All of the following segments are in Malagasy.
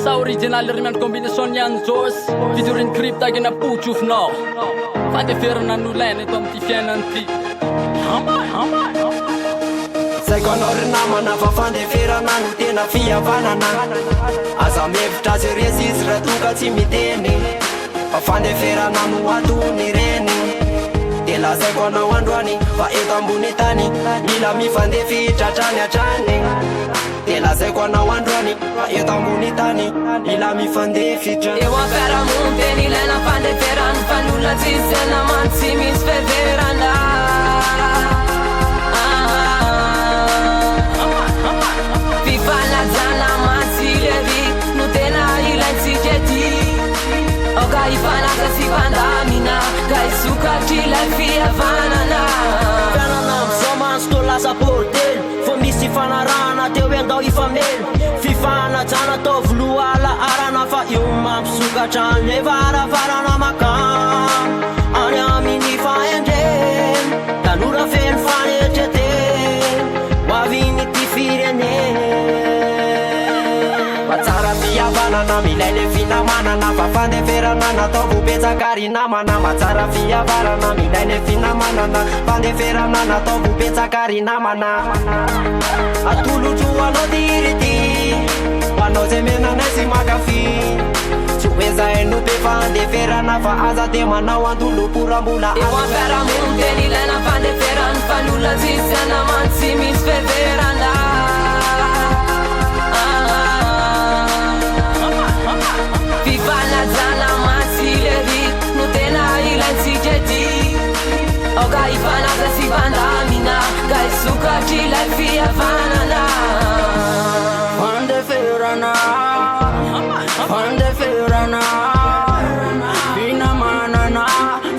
Sa original rimiany combinaison niany jôsy Fidoriny kryptagina potsofinao Fandeferana nolaina eto amty fiainany ty Saiko anao ry namana fa fandeferana no tena fihavanana Aza mevitra azy resy izy raha tonga tsy miteny Fa fandeferana no atony reny De lazaiko anao androany fa eto ambony tany Mila mifandefitra hatrany hatrany De lazaiko anao androany fa eto ambony tany Mila mifandefitra Eo am-piarahamoniny tena ilaina fandeferana Fa n'olona tsisy namana tsy misy fiheverana Fifanajana matsilery no tena ilaintsika ety Oka hifanaja sy vandamina Ka hisokatry ilay fihavanana Fianana amizao mansy lasa bordely Fô misy fanarahana teo endao ifamely Fifanajana tao voloa ala-arana Fa io mampisokatra ny varavarana makam Any amin'ny fahendreny Tanora feno fanetreteny Hoaviny ty firene Matsara fihavanana milay le finamanana Fa fandeferana natao vobetsakary namana Matsara fihavanana milay le finamanana Fandeferana natao vobetsakary namana Atolotro anao tirity Hoanao zay menanay sy makafy Tsy hoe zay no be fandeferana Fa aza de manao antolo-porambola Eo am-piarahamoniny tena ilaina fandeferana Fa n'olona tsisy namana tsy misy fiheverana Fifanajana matsilery no tena ilaintsika ety Oka hifanaja sy vandamina Ka hisokatry ilay fihavanana Fandeferana Fandeferana Finamanana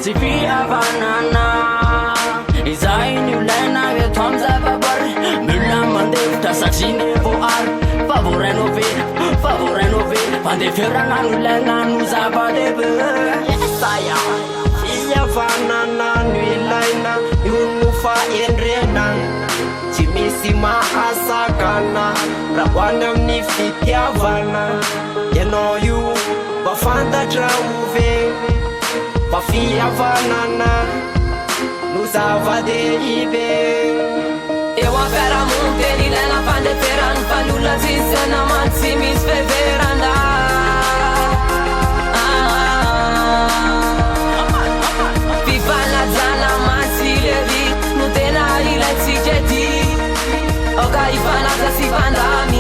Tsy fihavanana Izay ny ilaina eto am'zavaboary Mila mandevitra satria ny voary Favorainao ve Fandeferana no ilaina no zava-dehibe Saya fihavanana no ilaina Io no fahendrena Tsy misy mahasakana Raha hoany amin'ny fitiavana Ianao io mba fantatra ove Fa fihavanana no zava-dehibe Eo am-piarahamoniny tena ilaina fandeferana Fa n'olona tsisy namana tsy misy fiheverana Fifanajana matsilery no tena ilaintsika ety Oka hifanaja sy vandamina